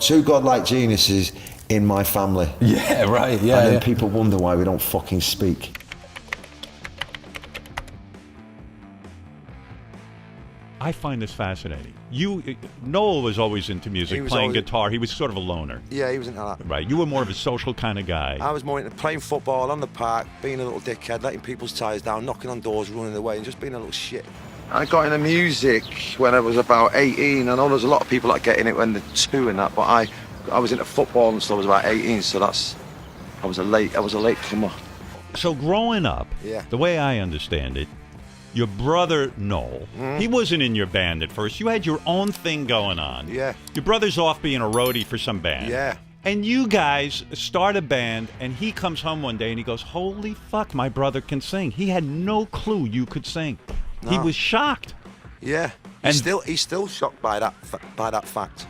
two godlike geniuses in my family. Yeah, right, yeah. And then people wonder why we don't fucking speak. I find this fascinating. Noel was always into music, playing guitar. He was sort of a loner. Yeah, he was into that. Right, you were more of a social kind of guy. I was more into playing football on the park, being a little dickhead, letting people's tyres down, knocking on doors, running away, and just being a little shit. I got into music when I was about 18. I know there's a lot of people that get in it when they're 2 and that, but I was into football and stuff. I was about 18, so I was a late comer. So growing up, the way I understand it, your brother Noel, he wasn't in your band at first. You had your own thing going on. Yeah. Your brother's off being a roadie for some band. Yeah. And you guys start a band, and he comes home one day and he goes, "Holy fuck, my brother can sing." He had no clue you could sing. No. He was shocked. Yeah. And he's still shocked by that fact.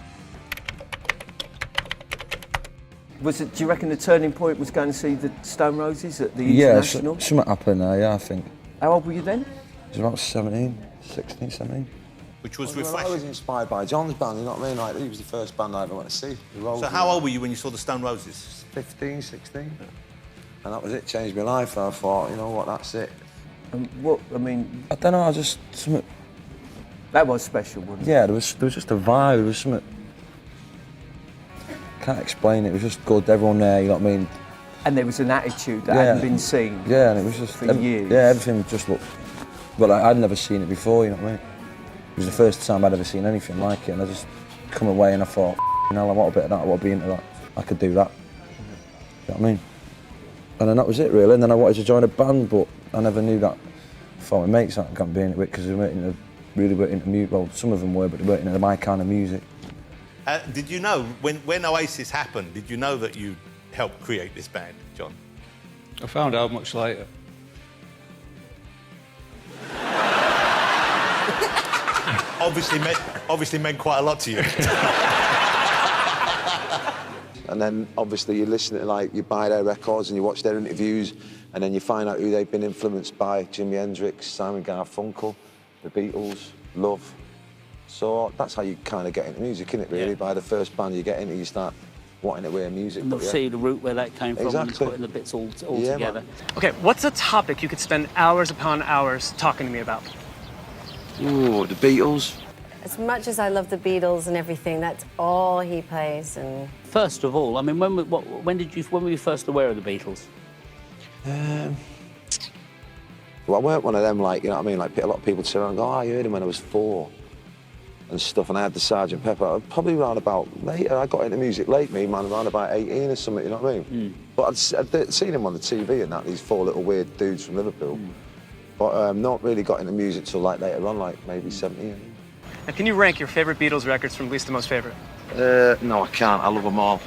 Do you reckon the turning point was going to see the Stone Roses at the International? Yeah, something happened there, yeah, I think. How old were you then? I was about 16, 17. Which was refreshing. I was inspired by John's band, you know what I mean? Like, he was the first band I ever went to see. So how old were you when you saw the Stone Roses? 15, 16. And that was it, changed my life. And I thought, you know what, that's it. And what, I mean... I don't know, I just... Something... That was special, wasn't it? Yeah, there was just a vibe, there was something... Can't explain it, it was just good, everyone there, you know what I mean? And there was an attitude that hadn't been seen. Yeah, and it was just... For years. Yeah, everything just looked... Well, I'd never seen it before, you know what I mean? It was the first time I'd ever seen anything like it, and I just come away and I thought, you know, I want a bit of that, I want to be into that. I could do that. You know what I mean? And then that was it, really. And then I wanted to join a band, but I never knew that. I thought my mates that can't be into it because they weren't really into music. Well, some of them were, but they weren't into my kind of music. Did you know, when Oasis happened, did you know that you helped create this band, John? I found out much later. obviously meant quite a lot to you. And then, obviously, you listen to, like, you buy their records and you watch their interviews, and then you find out who they've been influenced by: Jimi Hendrix, Simon Garfunkel, the Beatles, Love. So that's how you kind of get into music, isn't it, really? Yeah. By the first band you get into, you start wanting to wear music. And they'll see the root where that came from, and putting the bits all together. Man. Okay, what's a topic you could spend hours upon hours talking to me about? Ooh, the Beatles. As much as I love the Beatles and everything, that's all he plays. And first of all, I mean, when were you first aware of the Beatles? Well, I weren't one of them, like, you know what I mean? Like, a lot of people turn around and go, "Oh, I heard him when I was 4 and stuff," and I had the Sgt. Pepper. Probably around about later. I got into music late, man, around about 18 or something, you know what I mean? But I'd seen him on the TV and that, these 4 little weird dudes from Liverpool. But not really got into music till like later on, like maybe 17. And can you rank your favorite Beatles records from least to most favorite? No, I can't. I love them all.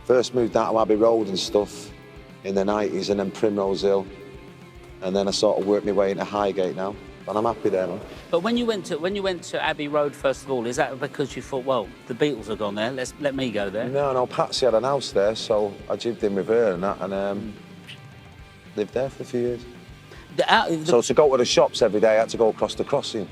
First moved out to Abbey Road and stuff in the 90s, and then Primrose Hill. And then I sort of worked my way into Highgate now. And I'm happy there, man. But when you went to Abbey Road, first of all, is that because you thought, well, the Beatles have gone there, let me go there? No, Patsy had an house there, so I jibbed in with her and that, and lived there for a few years. So to go to the shops every day, I had to go across the crossing.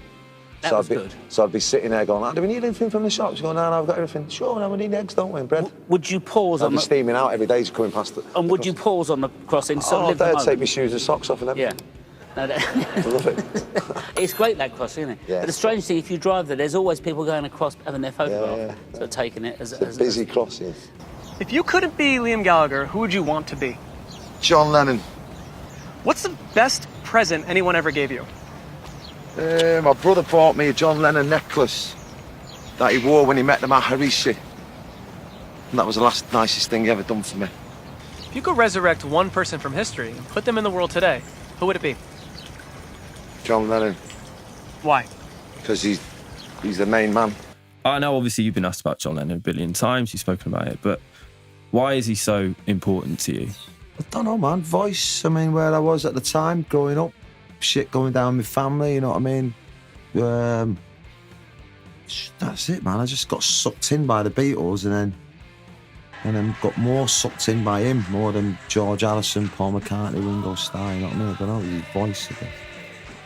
That was good. So I'd be sitting there going, "Do we need anything from the shops?" Going, "No, I've got everything." "Sure, no, we need eggs, don't we, and bread?" Would you pause I'd be steaming out every day coming past it. And would you pause on the crossing? Oh, I'd take my shoes and socks off and everything. Yeah. No, I love it. It's great, that crossing, isn't it? Yeah. But the strange thing, if you drive there, there's always people going across having their photograph, so taking it as a busy crossing. If you couldn't be Liam Gallagher, who would you want to be? John Lennon. What's the best present anyone ever gave you? My brother bought me a John Lennon necklace that he wore when he met them at Harishi. And that was the nicest thing he ever done for me. If you could resurrect one person from history and put them in the world today, who would it be? John Lennon. Why? Because he's the main man. I know obviously you've been asked about John Lennon a billion times, you've spoken about it, but why is he so important to you? I don't know, man. Voice. I mean, where I was at the time, growing up, shit going down with family, you know what I mean? That's it, man. I just got sucked in by the Beatles and then got more sucked in by him, more than George Harrison, Paul McCartney, Ringo Starr, you know what I mean? I don't know, his voice.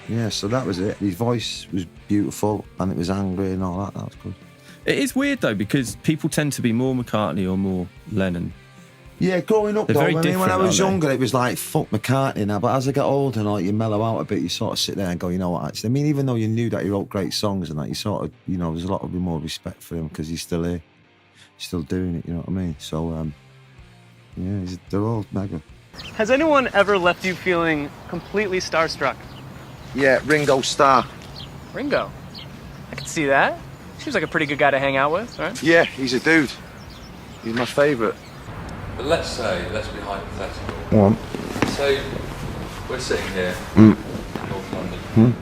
Yeah, so that was it. His voice was beautiful and it was angry and all that. That was good. It is weird though, because people tend to be more McCartney or more Lennon. Yeah, growing up They're though, very I mean, when I different, was aren't younger, it was like, fuck McCartney now. But as I get older and like, you mellow out a bit, you sort of sit there and go, you know what, actually, I mean, even though you knew that he wrote great songs and that, you sort of, you know, there's a lot of more respect for him because he's still here, still doing it, you know what I mean? So, yeah, they're all mega. Has anyone ever left you feeling completely starstruck? Yeah, Ringo Starr. Ringo? I can see that. Seems like a pretty good guy to hang out with, right? Yeah, he's a dude. He's my favourite. But let's be hypothetical. Go on. So, we're sitting here in North London,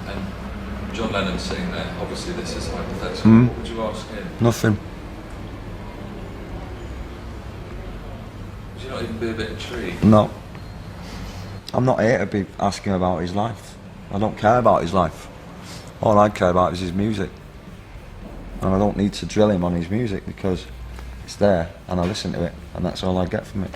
and John Lennon's sitting there. Obviously, this is hypothetical. What would you ask him? Nothing. Would you not even be a bit intrigued? No. I'm not here to be asking about his life. I don't care about his life. All I care about is his music. And I don't need to drill him on his music because it's there and I listen to it and that's all I get from it.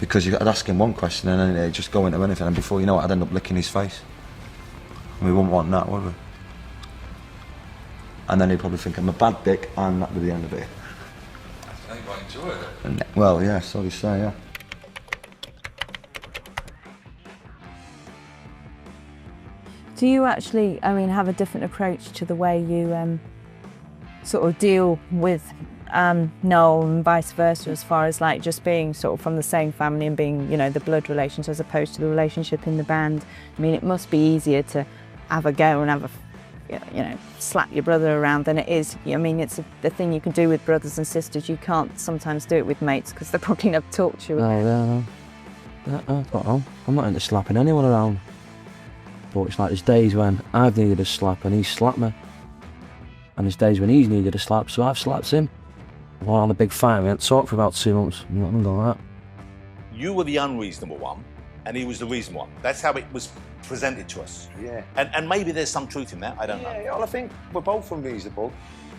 Because I'd ask him one question and then he'd just go into anything and before you know it I'd end up licking his face. And we wouldn't want that, would we? And then he'd probably think I'm a bad dick and that'd be the end of it. I think I might enjoy it. Well, yeah, so they say, yeah. Do you actually, I mean, have a different approach to the way you sort of deal with Noel and vice versa, as far as like just being sort of from the same family and being, you know, the blood relations as opposed to the relationship in the band? I mean, it must be easier to have a go and have a, you know, slap your brother around than it is. I mean, it's the thing you can do with brothers and sisters. You can't sometimes do it with mates because they're probably never talk to you. No. I'm not into slapping anyone around. But it's like there's days when I've needed a slap and he's slapped me. And there's days when he's needed a slap, so I've slapped him. We had a big fight, we hadn't talked for about 2 months. Nothing like that. You were the unreasonable one, and he was the reasonable one. That's how it was presented to us. Yeah. And maybe there's some truth in that, I don't know. Yeah, well, I think we're both unreasonable.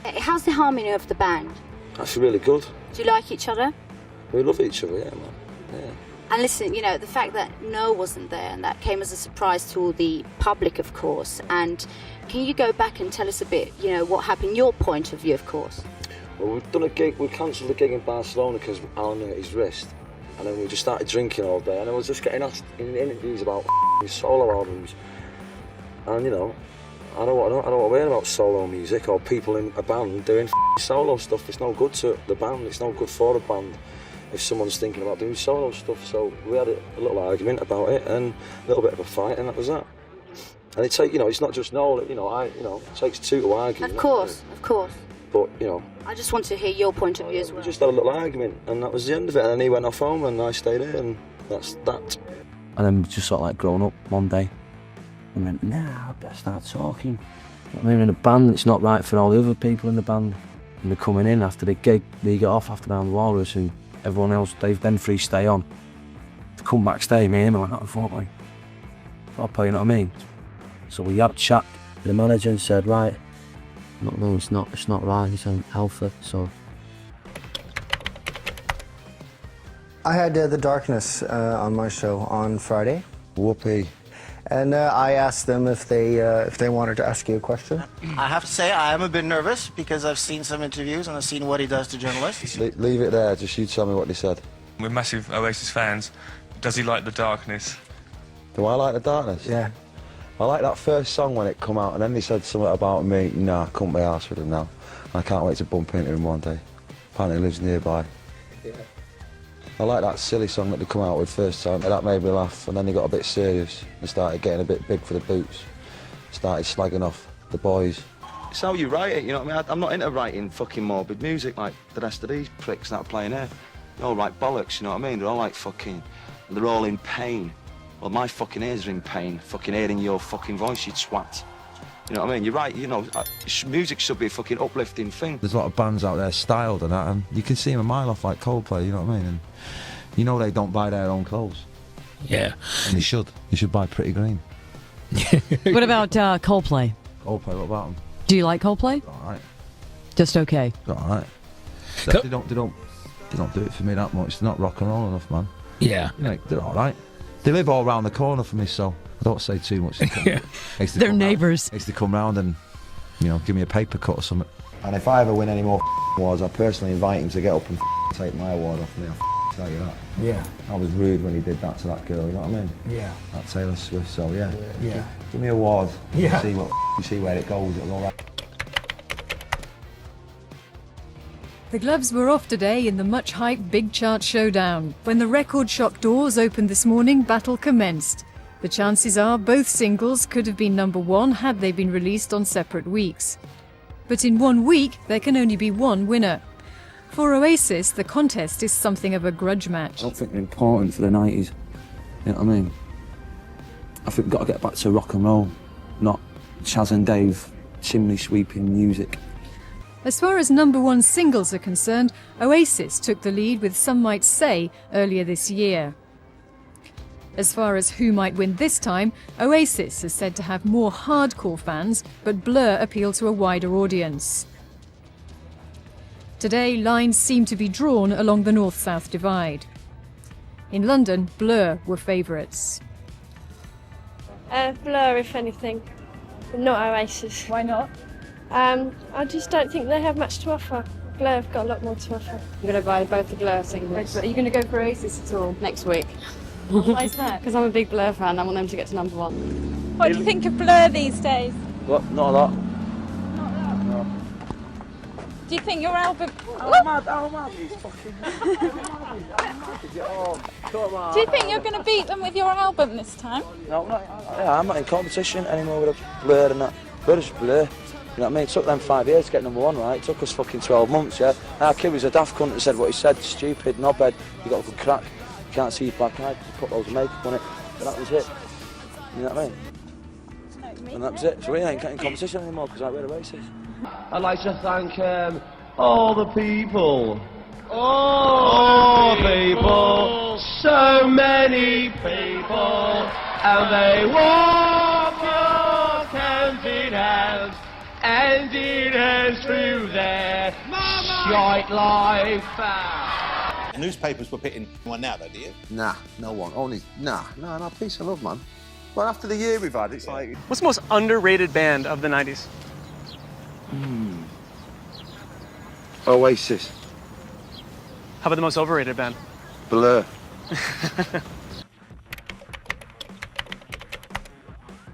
How's the harmony of the band? That's really good. Do you like each other? We love each other, yeah, man. Yeah. And listen, you know, the fact that Noel wasn't there, and that came as a surprise to all the public, of course. And can you go back and tell us a bit, you know, what happened, your point of view, of course? Well, we've done a gig, we cancelled a gig in Barcelona because Alan hurt his wrist. And then we just started drinking all day. And I was just getting asked in interviews about his solo albums. And, you know, I don't want to hear about solo music or people in a band doing solo stuff. It's no good to the band, it's no good for the band if someone's thinking about doing solo stuff. So we had a little argument about it and a little bit of a fight, and that was that. And it takes, you know, it's not just Noel, you know, it takes two to argue. Of course. But, you know, I just want to hear your point of view as well. we just had a little argument, and that was the end of it. And then he went off home, and I stayed here, and that's that. And then we just sort of like grown up one day. And went, nah, I better start talking. I mean, in a band, it's not right for all the other people in the band. And they're coming in after the gig, they get off after down the Walrus, and everyone else, they've been free stay on. To come backstage, me and him, I went, not fuck me. Proper, you know what I mean? So we had a chat with the manager and said, right, no, it's not right, it's an alpha, so. I had The Darkness on my show on Friday. Whoopee. And I asked them if they wanted to ask you a question. I have to say I am a bit nervous because I've seen some interviews and I've seen what he does to journalists. Leave it there, just you tell me what they said. We're massive Oasis fans. Does he like The Darkness? Do I like The Darkness? Yeah. I like that first song when it come out and then they said something about me. Nah, I couldn't be arsed with him now. I can't wait to bump into him one day. Apparently he lives nearby. Yeah. I like that silly song that they come out with first time. That made me laugh, and then they got a bit serious and started getting a bit big for the boots. Started slagging off the boys. It's how you write it, you know what I mean? I'm not into writing fucking morbid music like the rest of these pricks that are playing here. They all write bollocks, you know what I mean? They're all like fucking, they're all in pain. Well, my fucking ears are in pain, fucking hearing your fucking voice, you twat. You know what I mean? You're right, you know, music should be a fucking uplifting thing. There's a lot of bands out there styled and that, and you can see them a mile off like Coldplay, you know what I mean? And you know they don't buy their own clothes. Yeah. And they should. You should buy Pretty Green. What about Coldplay? Coldplay, what about them? Do you like Coldplay? All right. Just okay. All right. They don't do it for me that much. They're not rock and roll enough, man. Yeah. You know, they're all right. They live all round the corner from me, so Don't say too much. They're neighbours. They used to come round and, you know, give me a paper cut or something. And if I ever win any more awards, I personally invite him to get up and take my award off me. I'll tell you that. Yeah. I was rude when he did that to that girl, you know what I mean? Yeah. That Taylor Swift, so yeah. Yeah. Give me an award. Yeah. You see where it goes, it'll all right. The gloves were off today in the much-hyped Big Chart Showdown. When the record shop doors opened this morning, battle commenced. The chances are both singles could have been #1 had they been released on separate weeks. But in 1 week, there can only be one winner. For Oasis, the contest is something of a grudge match. I don't think they're important for the 90s. You know what I mean? I think we've got to get back to rock and roll, not Chaz and Dave chimney sweeping music. As far as #1 singles are concerned, Oasis took the lead with Some Might Say earlier this year. As far as who might win this time, Oasis is said to have more hardcore fans, but Blur appeal to a wider audience. Today, lines seem to be drawn along the north-south divide. In London, Blur were favourites. Blur, if anything, not Oasis. Why not? I just don't think they have much to offer. Blur have got a lot more to offer. I'm going to buy both the Blur singles. Are you going to go for Oasis at all? Next week. Why is that? Because I'm a big Blur fan. I want them to get to #1. What do you think of Blur these days? What? Not a lot. Do you think your album... Do you think you're going to beat them with your album this time? No, I'm not in competition anymore with a Blur and that. Blur is Blur. You know what I mean? It took them 5 years to get #1, right? It took us fucking 12 months, yeah? Our kid was a daft cunt and said what he said, stupid, knobhead, you got a good crack, you can't see your black eye, just put loads of makeup on it, and that was it. You know what I mean? And that was it. So we ain't getting competition anymore because we're Oasis. I'd like to thank all the people. All the people. So many people. And they walk hand in hand through their shite life. The newspapers were pitting one now, though, do you? Nah, no one. Only, nah, peace and love, man. Well, after the year we've had, it's like... What's the most underrated band of the 90s? Oasis. How about the most overrated band? Blur.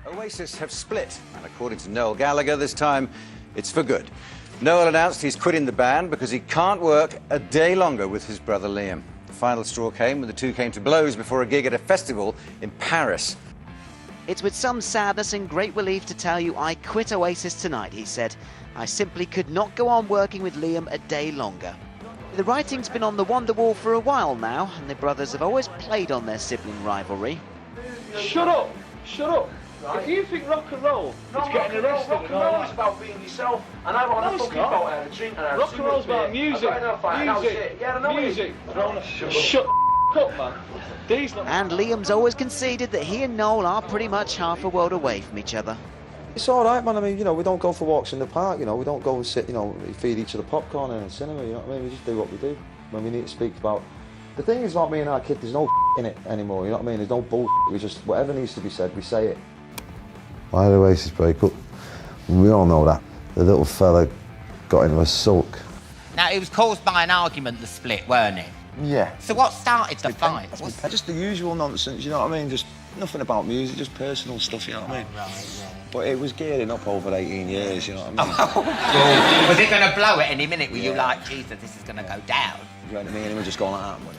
Oasis have split, and according to Noel Gallagher, this time it's for good. Noel announced he's quitting the band because he can't work a day longer with his brother Liam. The final straw came when the two came to blows before a gig at a festival in Paris. It's with some sadness and great relief to tell you I quit Oasis tonight, he said. I simply could not go on working with Liam a day longer. The writing's been on the Wonderwall for a while now, and the brothers have always played on their sibling rivalry. Shut up! Shut up! If you think rock and roll is getting arrested, rock and roll is about being yourself, and I want to fucking go out and drink and have rock and roll's about music. Music. Shut up, man. And Liam's always conceded that he and Noel are pretty much half a world away from each other. It's all right, man. I mean, you know, we don't go for walks in the park, you know. We don't go and sit, you know, feed each other popcorn in a cinema, you know what I mean? We just do what we do when we need to speak about... The thing is about me and our kid, there's no in it anymore, you know what I mean? There's no bullshit. We just, whatever needs to be said, we say it. Why did Oasis break up? We all know that. The little fella got into a sulk. Now, it was caused by an argument, the split, weren't it? Yeah. So what started the fight? Just the usual nonsense, you know what I mean? Just nothing about music, just personal stuff, you know what I mean? Right. But it was gearing up over 18 years, you know what I mean? Was it going to blow at any minute? Were you like, Jesus, this is going to go down? You know what I mean? And we're just going like that, wouldn't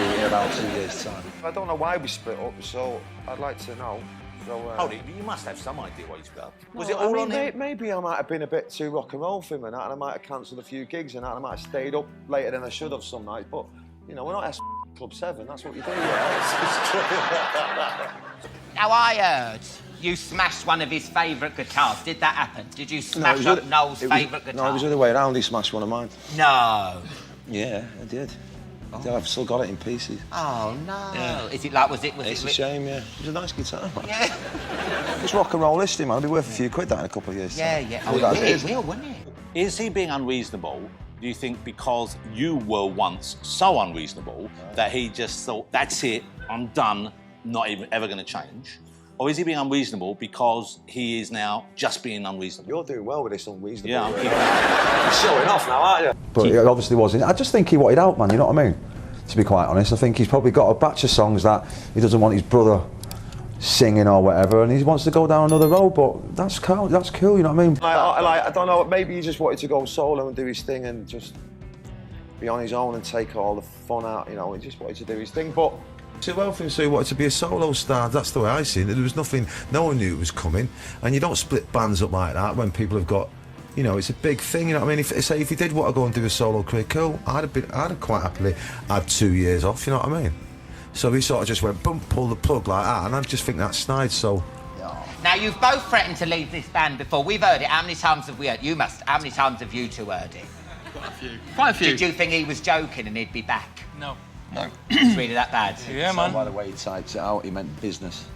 you? In about 2 years' time. I don't know why we split up, so I'd like to know. So, Hold it, you must have some idea why you split up. Was no, it all I on mean, him? Maybe I might have been a bit too rock and roll for him and that, and I might have cancelled a few gigs and that, and I might have stayed up later than I should have some nights, but, you know, we're not S Club 7, that's what you do. Now, I heard you smashed one of his favourite guitars. Did that happen? Did you smash up Noel's favourite guitar? No, it was the other way around, he smashed one of mine. No. Yeah, I did. Oh. I've still got it in pieces. Oh, no. Yeah. Is it like, was it... It's a shame, yeah. It was a nice guitar, man. Yeah. It's rock and roll history, man. It'll be worth a few quid that in a couple of years. Yeah, yeah. Oh, it will, wouldn't it? Is he being unreasonable, do you think, because you were once so unreasonable that he just thought, that's it, I'm done, not even ever going to change? Or is he being unreasonable because he is now just being unreasonable? You're doing well with this unreasonable. Yeah, I'm keeping You're showing off now, aren't you? But it obviously wasn't. I just think he wanted out, man, you know what I mean? To be quite honest, I think he's probably got a batch of songs that he doesn't want his brother singing or whatever, and he wants to go down another road, but that's cool, you know what I mean? I don't know, maybe he just wanted to go solo and do his thing and just be on his own and take all the fun out, you know, he just wanted to do his thing, but... Too well for him, so he wanted to be a solo star. That's the way I see it. There was nothing, no one knew it was coming, and you don't split bands up like that when people have got, you know, it's a big thing, you know what I mean? If he did want to go and do a solo career, cool, I'd have quite happily had 2 years off, you know what I mean? So he sort of just went, boom, pull the plug like that, and I just think that's snide, so... Now, you've both threatened to leave this band before. We've heard it. How many times have we heard? You must. How many times have you two heard it? Quite a few. Quite a few. Did you think he was joking and he'd be back? No. No. It's really that bad? Yeah, man. By the way he typed it out, he meant business.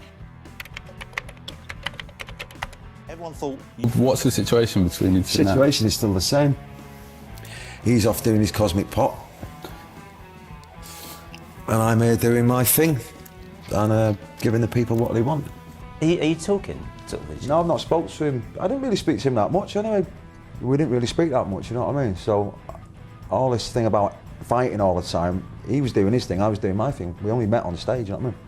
Everyone thought... What's the situation between you two now? The situation is still the same. He's off doing his cosmic pop, and I'm here doing my thing, and giving the people what they want. Are you talking? No, I've not spoken to him. I didn't really speak to him that much anyway. We didn't really speak that much, you know what I mean? So, all this thing about fighting all the time, he was doing his thing, I was doing my thing. We only met on stage, you know what I mean?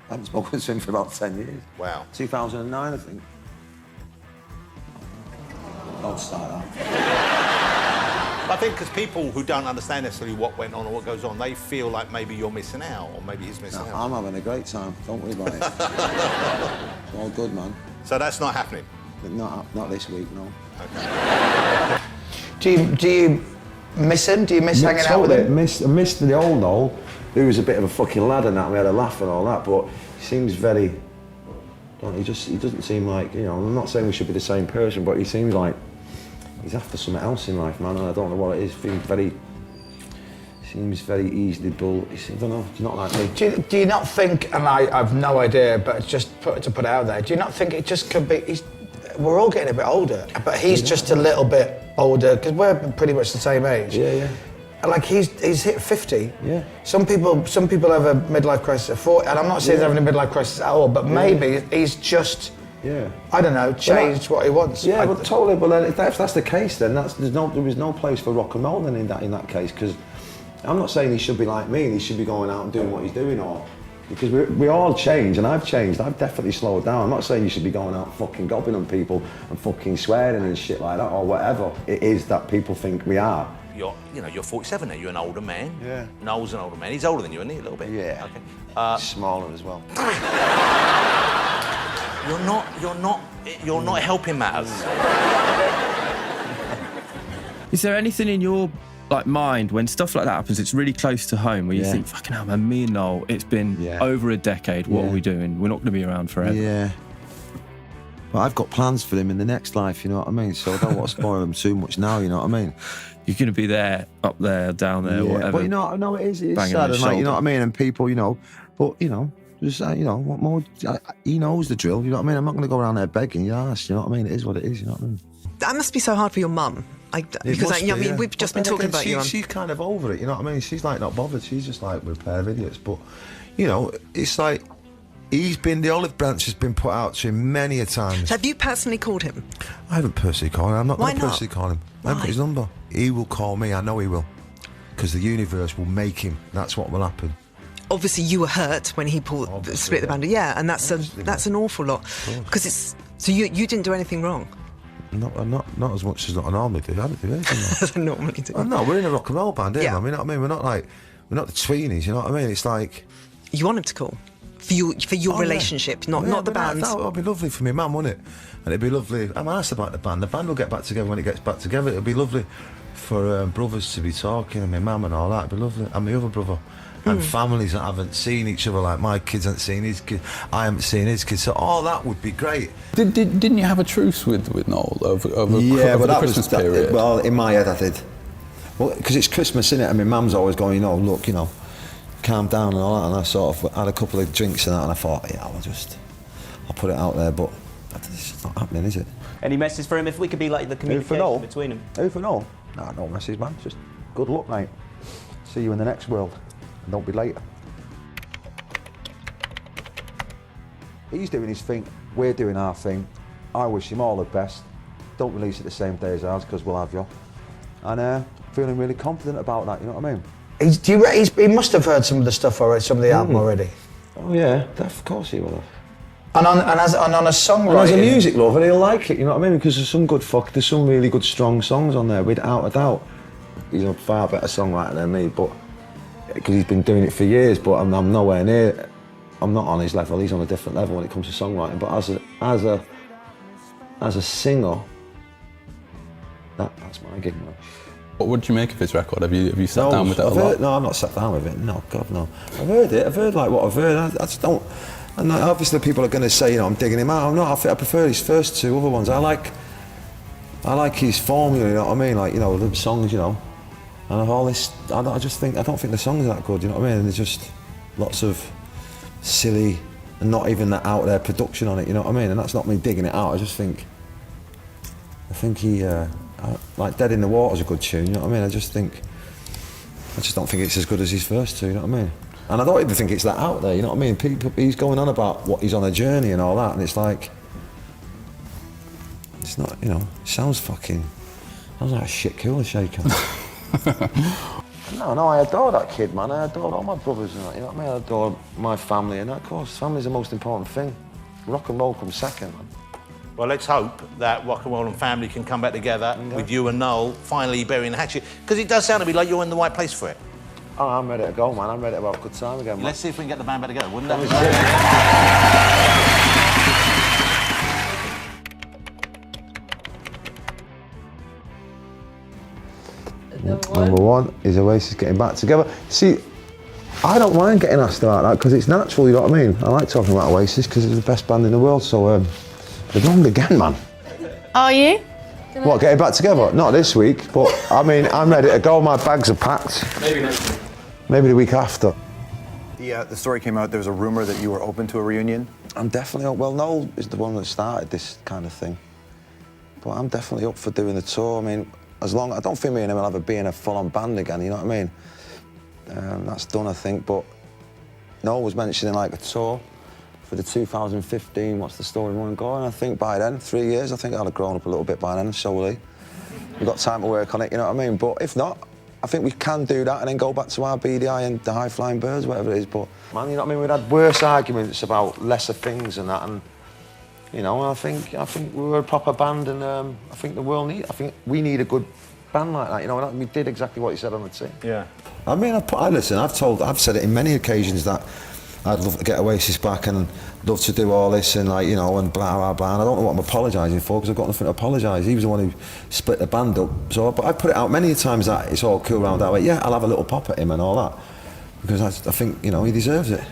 I haven't spoken to him for about 10 years. Wow. 2009, I think. Don't start that. I think because people who don't understand necessarily what went on or what goes on, they feel like maybe you're missing out, or maybe he's missing out. I'm having a great time, don't worry about it. It's all good, man. So that's not happening? Not this week, no. Okay. Do you miss him? Do you miss hanging out with him? I missed the old Noel, who was a bit of a fucking lad and that, we had a laugh and all that, but he seems very... He doesn't seem like, you know, I'm not saying we should be the same person, but he seems like he's after something else in life, man, and I don't know what it is. Seems very easily bull. I don't know, he's not like me. Do you not think, and I've no idea, but it's just to put it out there, do you not think it just could be, we're all getting a bit older, but he's just a little bit older, because we're pretty much the same age. Yeah. Like he's hit 50. Yeah. Some people have a midlife crisis at 40, and I'm not saying he's having a midlife crisis at all, but maybe he's just, I don't know, changed what he wants. Yeah, but totally. But then if that's the case, then there is no place for rock and roll then in that case. Because I'm not saying he should be like me and he should be going out and doing what he's doing, or because we all change, and I've changed. I've definitely slowed down. I'm not saying you should be going out fucking gobbing on people and fucking swearing and shit like that, or whatever it is that people think we are. You're 47 now. You're an older man. Yeah. Noel's an older man. He's older than you, isn't he? A little bit. Yeah. Okay. Smaller as well. You're not helping matters. Is there anything in your mind when stuff like that happens? It's really close to home where you think, "Fucking hell, man, me and Noel. It's been over a decade. What are we doing? We're not going to be around forever." Yeah. But I've got plans for him in the next life, you know what I mean? So I don't want to spoil him too much now, you know what I mean? You're going to be there, up there, down there, whatever. But you know, no, it is sad, and like, you know what I mean? And people, you know, but you know, just you know, what more? He knows the drill, you know what I mean? I'm not going to go around there begging your ass, you know what I mean? It is what it is, you know what I mean? That must be so hard for your mum. Because I mean, we've just been talking about you. She's kind of over it, you know what I mean? She's like not bothered. She's just like, we're a pair of idiots. But you know, it's like the olive branch has been put out to him many a times. Have you personally called him? I haven't personally called him. I'm not going to personally call him. I haven't got his number. He will call me. I know he will, because the universe will make him. That's what will happen. Obviously, you were hurt when he split the band. Yeah, and that's an awful lot. Because it's so you didn't do anything wrong. Not as much as I normally do. I don't do anything wrong. As I normally do. Oh, no, we're in a rock and roll band, aren't we? You know what I mean? We're not the tweenies. You know what I mean? It's like you want him to call for your relationship, not the band. That would be lovely for me, man, wouldn't it? And it'd be lovely. I'm asked about the band. The band will get back together when it gets back together. It'll be lovely for brothers to be talking, and my mum and all that. It'd be lovely, and my other brother. And families that haven't seen each other, like my kids haven't seen his kids, I haven't seen his kids, so all that would be great. Didn't you have a truce with Noel over the Christmas period? Well, in my head I did. Well, because it's Christmas, innit, and my mum's always going, look, calm down and all that, and I sort of had a couple of drinks and that, and I thought, I'll put it out there, but it's not happening, is it? Any message for him? If we could be like the communication between them. Who for Noel? No message, man. Just good luck, mate. See you in the next world. And don't be late. He's doing his thing, we're doing our thing. I wish him all the best. Don't release it the same day as ours, because we'll have you. And feeling really confident about that, you know what I mean? He must have heard some of the stuff already, some of the album already. Oh yeah, of course he will have. And on a songwriting. And as a music lover, he'll like it, you know what I mean? Because there's some really good strong songs on there, without a doubt. He's a far better songwriter than me, but because he's been doing it for years, but I'm nowhere near. I'm not on his level. He's on a different level when it comes to songwriting. But as a singer, that's my gig, man. What did you make of his record? Have you sat down with it a lot? No, I've not sat down with it. No, God, no. I've heard it. I've heard like what I've heard. I just don't. And obviously, people are going to say, you know, I'm digging him out. I'm not. I prefer his first two other ones. I like his formula. You know what I mean? Like, you know, the songs. You know, and of all this, I don't think the songs are that good. You know what I mean? And there's just lots of silly and not even that out there production on it. You know what I mean? And that's not me digging it out. I think he. Like Dead in the Water's a good tune, you know what I mean? I just don't think it's as good as his first two, you know what I mean? And I don't even think it's that out there, you know what I mean? He's going on about what he's on a journey and all that, and it's like, it's not, you know, it sounds like a shit cooler shaker. No, I adore that kid, man. I adore all my brothers and that, you know what I mean? I adore my family, and of course, family's the most important thing. Rock and roll comes second, man. Well, let's hope that Rock and Roll and Family can come back together with you and Noel finally burying the hatchet. Because it does sound to me like you're in the right place for it. Oh, I'm ready to go, man. I'm ready to have a good time again, man. Let's see if we can get the band back together, wouldn't that be Number one is Oasis getting back together. See, I don't mind getting asked about that because it's natural, you know what I mean? I like talking about Oasis because it's the best band in the world, so they're wrong again, man. Are you? What, getting back together? Not this week, but I mean, I'm ready to go. My bags are packed. Maybe next week. Maybe the week after. The story came out, there was a rumour that you were open to a reunion. I'm definitely up. Well, Noel is the one that started this kind of thing. But I'm definitely up for doing the tour. I mean, I don't think me and him will ever be in a full-on band again, you know what I mean? That's done, I think, but Noel was mentioning like a tour for the 2015 What's the Story One Go, and I think by then, 3 years, I think I'd have grown up a little bit by then, solely. We've got time to work on it, you know what I mean? But if not, I think we can do that and then go back to our BDI and the High Flying Birds, whatever it is. But, man, you know what I mean? We've had worse arguments about lesser things and that, and, you know, I think we were a proper band, and I think we need a good band like that, you know, and we did exactly what you said on the tin. Yeah. I mean, listen, I've said it in many occasions that I'd love to get Oasis back and love to do all this and, like, you know, and blah, blah, blah. And I don't know what I'm apologising for because I've got nothing to apologise. He was the one who split the band up. So, but I put it out many times that it's all cool around that way. Yeah, I'll have a little pop at him and all that because I think, you know, he deserves it.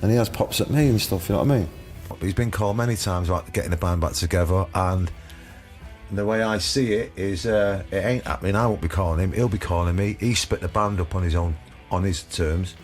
And he has pops at me and stuff, you know what I mean? But he's been called many times about getting the band back together, and the way I see it is it ain't happening. I won't be calling him, he'll be calling me. He split the band up on his terms,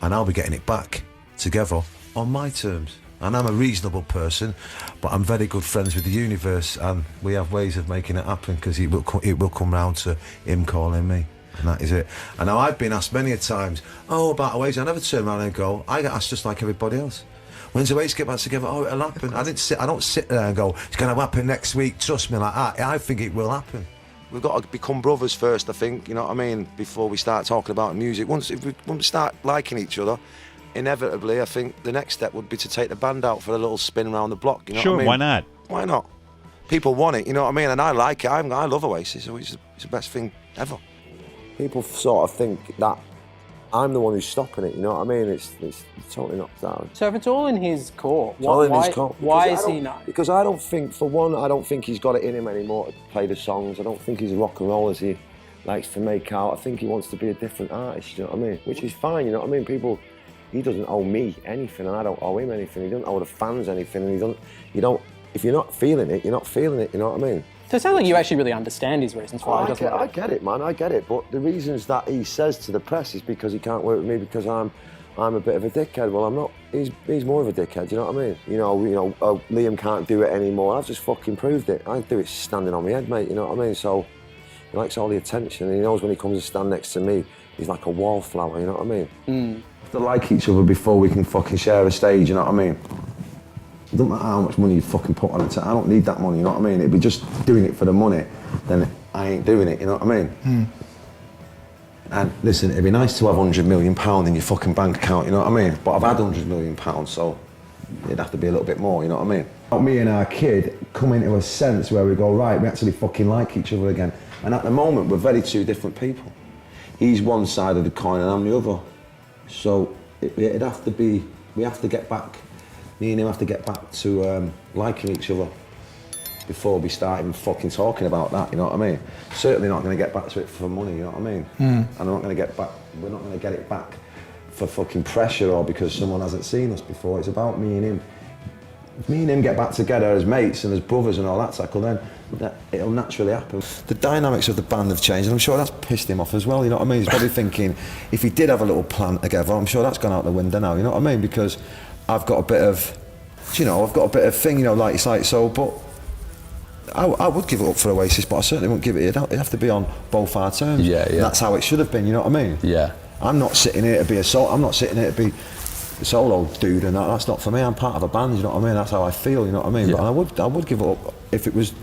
and I'll be getting it back together on my terms. And I'm a reasonable person, but I'm very good friends with the universe, and we have ways of making it happen because it will come round to him calling me, and that is it. And now I've been asked many a times, about Oasis. I never turn around and go, I get asked just like everybody else. When's Oasis get back together? Oh, it'll happen. I don't sit there and go, it's going to happen next week, trust me, like that. I think it will happen. We've got to become brothers first, I think, you know what I mean, before we start talking about music. Once we start liking each other, inevitably, I think the next step would be to take the band out for a little spin around the block, you know what I mean? Why not? Why not? People want it, you know what I mean? And I like it. I love Oasis. It's the best thing ever. People sort of think that I'm the one who's stopping it, you know what I mean? It's totally not that. So if it's all in his court, why is he not? Because I don't think, for one, I don't think he's got it in him anymore to play the songs. I don't think he's a rock and roll as he likes to make out. I think he wants to be a different artist, you know what I mean? Which is fine, you know what I mean? He doesn't owe me anything, and I don't owe him anything. He doesn't owe the fans anything, and if you're not feeling it, you're not feeling it, you know what I mean? So it sounds like you actually really understand his reasons why he doesn't. I get it, man. I get it. But the reasons that he says to the press is because he can't work with me because I'm a bit of a dickhead. Well, I'm not. He's more of a dickhead. You know what I mean? Liam can't do it anymore. I've just fucking proved it. I do it standing on my head, mate. You know what I mean? So he likes all the attention, and he knows when he comes to stand next to me, he's like a wallflower. You know what I mean? We have to like each other before we can fucking share a stage. You know what I mean? It doesn't matter how much money you fucking put on it. I don't need that money, you know what I mean? It'd be just doing it for the money, then I ain't doing it, you know what I mean? And listen, it'd be nice to have £100 million in your fucking bank account, you know what I mean? But I've had £100 million, so it'd have to be a little bit more, you know what I mean? Me and our kid come into a sense where we go, right, we actually fucking like each other again. And at the moment, we're very two different people. He's one side of the coin and I'm the other. So it'd have to be, we have to get back, me and him have to get back to liking each other before we start even fucking talking about that, you know what I mean? Certainly not going to get back to it for money, you know what I mean? And I'm not going to get back, we're not going to get it back for fucking pressure or because someone hasn't seen us before. It's about me and him. If me and him get back together as mates and as brothers and all that tackle, then it'll naturally happen. The dynamics of the band have changed, and I'm sure that's pissed him off as well, you know what I mean? He's probably thinking, if he did have a little plan together, I'm sure that's gone out the window now, you know what I mean? Because I've got a bit of, you know, I've got a bit of thing, you know, like it's like, so, but I would give it up for Oasis, but I certainly wouldn't give it, it'd have to be on both our terms. Yeah, yeah. That's how it should have been, you know what I mean? Yeah. I'm not sitting here to be I'm not sitting here to be a solo dude, and that's not for me. I'm part of a band, you know what I mean? That's how I feel, you know what I mean? Yeah. But I would give it up if it was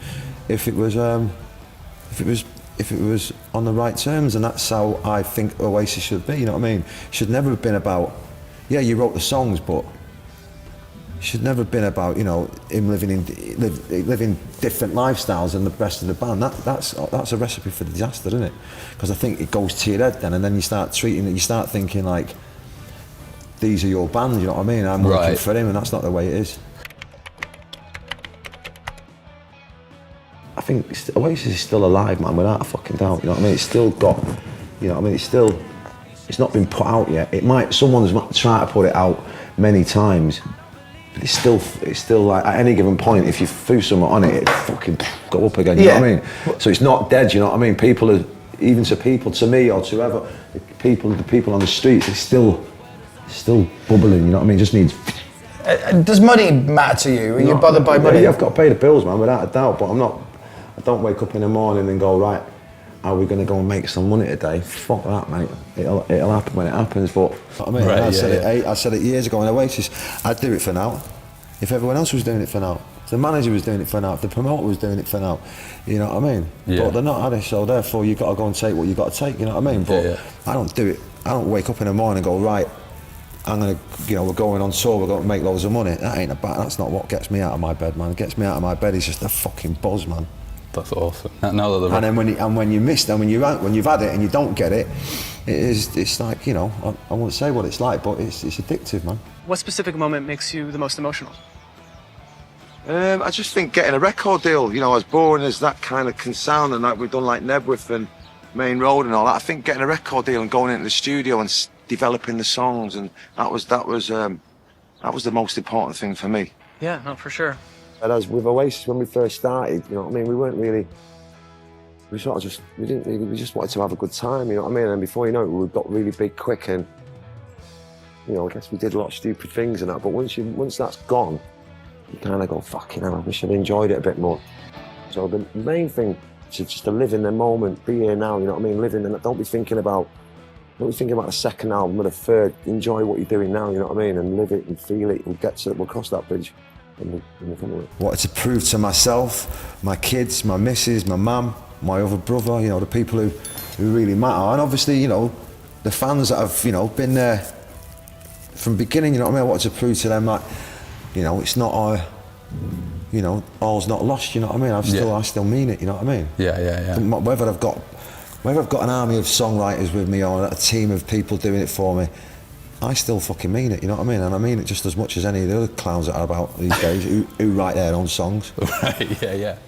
on the right terms, and that's how I think Oasis should be, you know what I mean? It should never have been about, yeah, you wrote the songs, but it should never have been about, you know, him living different lifestyles than the rest of the band. That's a recipe for disaster, isn't it? Because I think it goes to your head then, and then you start treating it, you start thinking like, these are your bands, you know what I mean? I'm working for him, and that's not the way it is. I think Oasis is still alive, man, without a fucking doubt, you know what I mean? It's still got, you know what I mean? It's not been put out yet. Someone's tried to put it out many times, but it's still like, at any given point, if you threw something on it, it'd fucking go up again, you know what I mean? So it's not dead, you know what I mean? People are, even to me or to whoever, the people on the streets, it's still bubbling, you know what I mean? It just needs... Does money matter to you? Are you bothered by money? I've got to pay the bills, man, without a doubt, but I don't wake up in the morning and go, right, are we going to go and make some money today? Fuck that, mate. It'll happen when it happens, but... I mean, I said it years ago in Oasis, I'd do it for now. If everyone else was doing it for now, if the manager was doing it for now, if the promoter was doing it for now, you know what I mean? Yeah. But they're not at it, so therefore you've got to go and take what you've got to take, you know what I mean? But I don't do it. I don't wake up in the morning and go, right, I'm gonna, you know, we're going on tour, we're going to make loads of money. That's not what gets me out of my bed, man. What gets me out of my bed is just a fucking buzz, man. That's awesome. And then when you miss them, when you've had it and you don't get it, it's like, you know, I won't say what it's like, but it's addictive, man. What specific moment makes you the most emotional? I just think getting a record deal, you know, as boring as that kind of can sound, and like we've done like Nebworth and Main Road and all that, I think getting a record deal and going into the studio and developing the songs, and that was the most important thing for me. Yeah, no, for sure. And as with Oasis, when we first started, you know what I mean, we just wanted to have a good time, you know what I mean? And before you know it, we got really big quick, and, you know, I guess we did a lot of stupid things and that, but once that's gone, you kind of go, fucking hell, I wish I'd enjoyed it a bit more. So the main thing is just to live in the moment, be here now, you know what I mean? Living, and don't be thinking about the second album or the third. Enjoy what you're doing now, you know what I mean? And live it and feel it, and we'll cross that bridge. Wanted to prove to myself, my kids, my missus, my mum, my other brother, you know, the people who really matter. And obviously, you know, the fans that have, you know, been there from the beginning, you know what I mean? I wanted to prove to them that, you know, it's not you know, all's not lost, you know what I mean? I still mean it, you know what I mean? Yeah. Whether I've got an army of songwriters with me or a team of people doing it for me, I still fucking mean it, you know what I mean? And I mean it just as much as any of the other clowns that are about these days who write their own songs. Right, yeah.